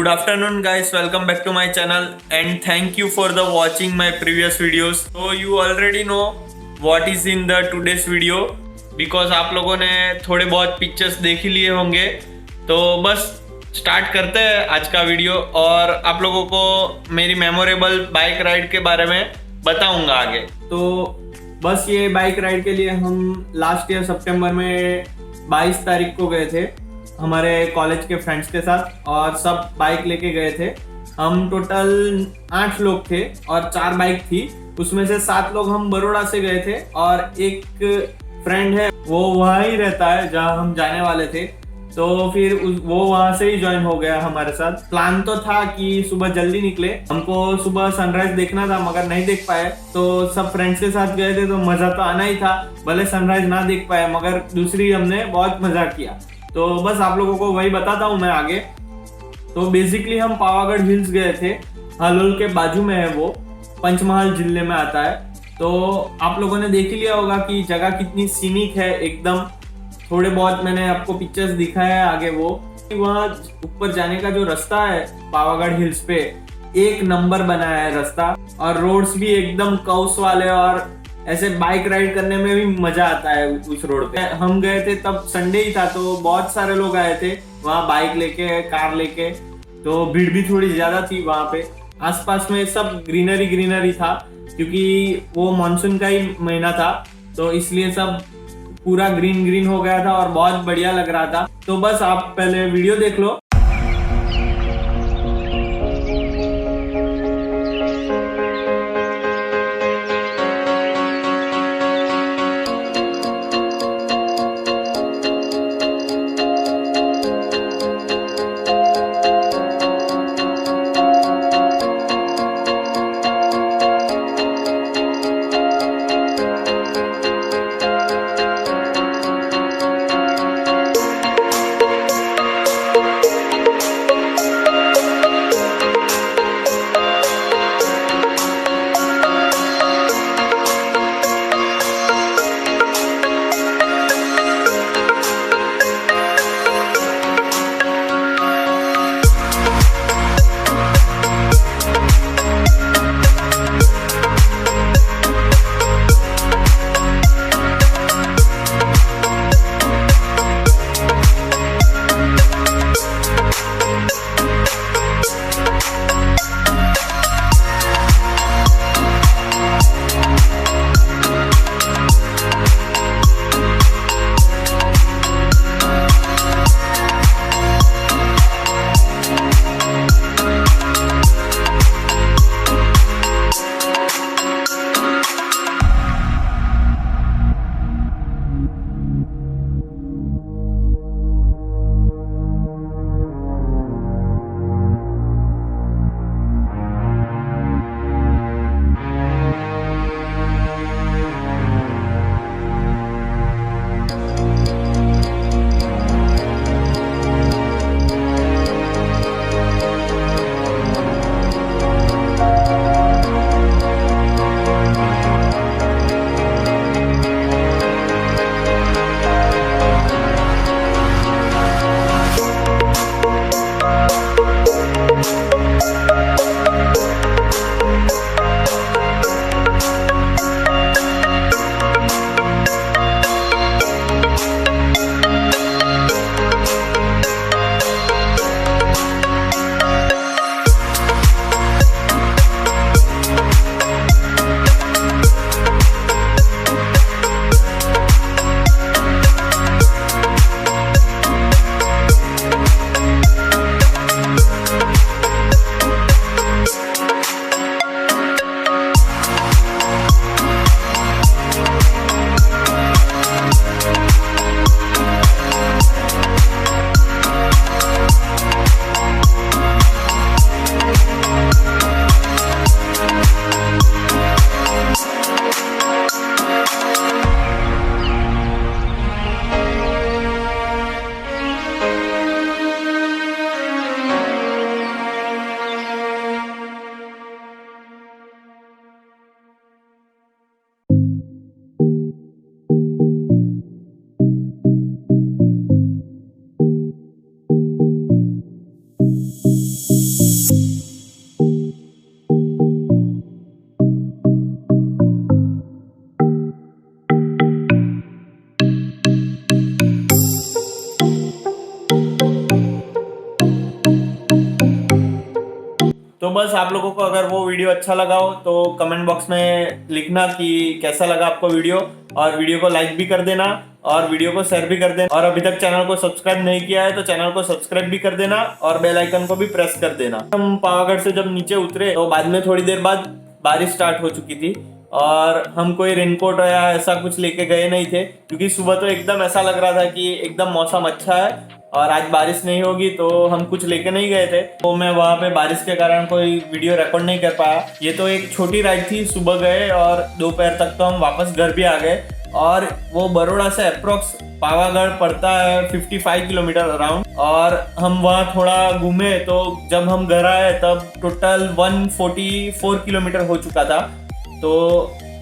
Good afternoon guys, welcome back to my channel and thank you for the watching my previous videos. So you already know what is in the today's video because आप लोगों ने थोड़े बहुत pictures देख ही लिए होंगे। तो बस स्टार्ट करते हैं आज का वीडियो और आप लोगों को मेरी मेमोरेबल बाइक राइड के बारे में बताऊंगा आगे। तो बस ये बाइक राइड के लिए हम लास्ट ईयर सितंबर में 22 तारीख को गए थे हमारे कॉलेज के फ्रेंड्स के साथ और सब बाइक लेके गए थे। हम टोटल 8 लोग थे और 4 बाइक थी, उसमें से 7 लोग हम बड़ौदा से गए थे और एक फ्रेंड है वो वहाँ ही रहता है जहाँ हम जाने वाले थे। तो फिर वो वहाँ से ही ज्वाइन हो गया हमारे साथ। प्लान तो था कि सुबह जल्दी निकले, हमको सुबह सनराइज देखना था मगर नहीं देख पाए। तो सब फ्रेंड्स के साथ गए थे तो मजा तो आना ही था, भले सनराइज ना देख पाए मगर दूसरी हमने बहुत मजा किया। तो बस आप लोगों को वही बताता हूँ मैं आगे। तो बेसिकली हम पावागढ़ हिल्स गए थे, हलोल के बाजू में है वो, पंचमहल जिले में आता है। तो आप लोगों ने देख ही लिया होगा कि जगह कितनी सीनिक है एकदम। थोड़े बहुत मैंने आपको पिक्चर्स दिखाया है आगे। वो वहाँ ऊपर जाने का जो रास्ता है पावागढ़ हिल्स पे, एक नंबर बनाया है रास्ता और रोड्स भी एकदम कर्व्स वाले और ऐसे बाइक राइड करने में भी मजा आता है उस रोड पे। हम गए थे तब संडे ही था तो बहुत सारे लोग आए थे वहाँ बाइक लेके, कार लेके। तो भीड़ भी थोड़ी ज्यादा थी वहाँ पे। आसपास में सब ग्रीनरी था क्योंकि वो मानसून का ही महीना था तो इसलिए सब पूरा ग्रीन हो गया था और बहुत बढ़िया लग रहा था। तो बस आप पहले वीडियो देख लो। तो बस आप लोगों को अगर वो वीडियो अच्छा लगा हो तो कमेंट बॉक्स में लिखना कि कैसा लगा आपको वीडियो, और वीडियो को लाइक भी कर देना और वीडियो को शेयर भी कर देना, और अभी तक चैनल को सब्सक्राइब नहीं किया है तो चैनल को सब्सक्राइब भी कर देना और बेल आइकन को भी प्रेस कर देना। हम पावागढ़ से जब नीचे उतरे तो बाद में थोड़ी देर बाद बारिश स्टार्ट हो चुकी थी और हम कोई रेनकोट या ऐसा कुछ लेके गए नहीं थे, क्योंकि सुबह तो एकदम ऐसा लग रहा था कि एकदम मौसम अच्छा है और आज बारिश नहीं होगी, तो हम कुछ लेके नहीं गए थे। तो मैं वहाँ पे बारिश के कारण कोई वीडियो रिकॉर्ड नहीं कर पाया। ये तो एक छोटी राइड थी, सुबह गए और दोपहर तक तो हम वापस घर भी आ गए। और वो बड़ौदा से अप्रोक्स पावागढ़ पड़ता है 55 किलोमीटर अराउंड, और हम वहाँ थोड़ा घूमे। तो जब हम घर आए तब टोटल 144 किलोमीटर हो चुका था। तो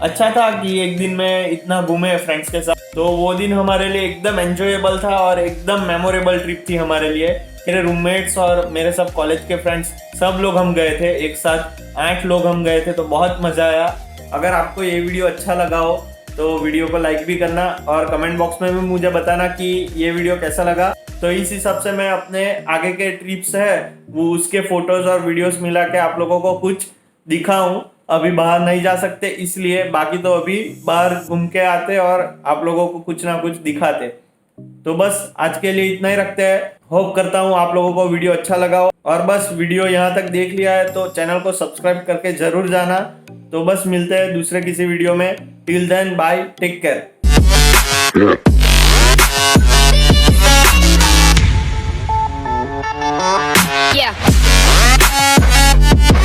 अच्छा था कि एक दिन में इतना घूमे फ्रेंड्स के साथ। तो वो दिन हमारे लिए एकदम एंजॉयबल था और एकदम मेमोरेबल ट्रिप थी हमारे लिए। मेरे रूममेट्स और मेरे सब कॉलेज के फ्रेंड्स सब लोग हम गए थे, एक साथ 8 लोग हम गए थे, तो बहुत मज़ा आया। अगर आपको ये वीडियो अच्छा लगा हो तो वीडियो को लाइक भी करना और कमेंट बॉक्स में भी मुझे बताना कि ये वीडियो कैसा लगा। तो इस हिसाब से मैं अपने आगे के ट्रिप्स है वो उसके फोटोज और वीडियोस मिला के आप लोगों को कुछ दिखाऊं। अभी बाहर नहीं जा सकते इसलिए, बाकी तो अभी बाहर घूम के आते और आप लोगों को कुछ ना कुछ दिखाते। तो बस आज के लिए इतना ही रखते हैं। होप करता हूँ आप लोगों को वीडियो अच्छा लगा हो, और बस वीडियो यहाँ तक देख लिया है तो चैनल को सब्सक्राइब करके जरूर जाना। तो बस मिलते हैं दूसरे किसी वीडियो में। Till then bye, take care.